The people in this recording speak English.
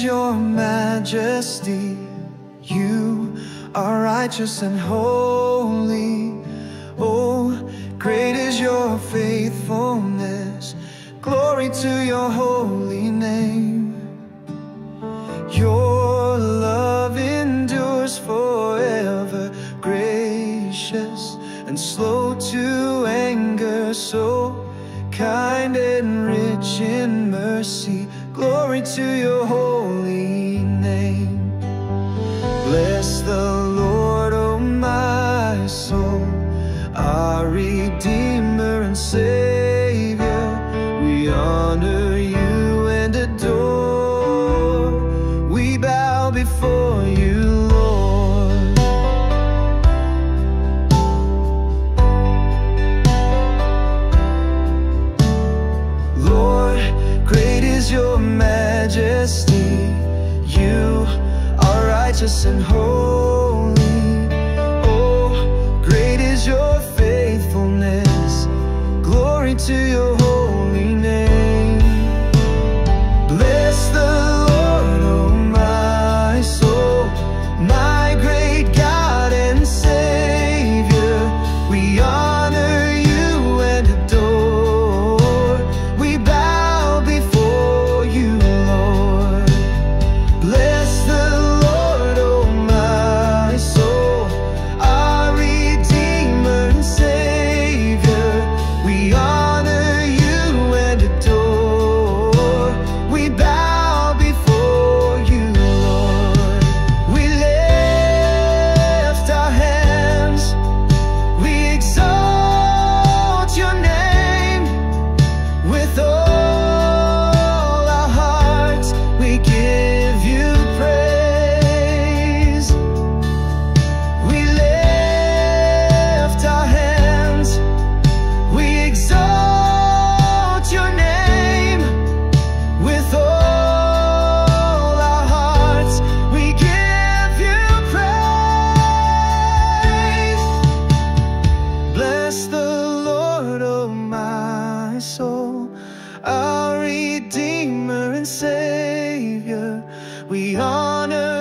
your majesty. You are righteous and holy. Oh, great is your faithfulness. Glory to your holy name. Your love endures forever, gracious and slow to anger, so kind and rich in mercy. Glory to your holy name. Bless the Lord, oh my soul, our Redeemer and Savior. We honor you and adore. We bow before you, Lord. Lord, great is your majesty. You are righteous and holy. Oh, great is your faithfulness. Glory to your holy name. Bless the Lord, oh my soul, my great God and Savior. We honor you and adore. We bow before you, Lord. Bless the Lord, oh my soul, our Redeemer and Savior. We honor you and adore. We bow before you, Lord. We lift our hands, we exalt your name. With all our hearts, we give you praise. We lift our hands, we exalt your name. With all our hearts, we give you praise. Bless the Lord, oh my soul, our Redeemer and Savior. We honor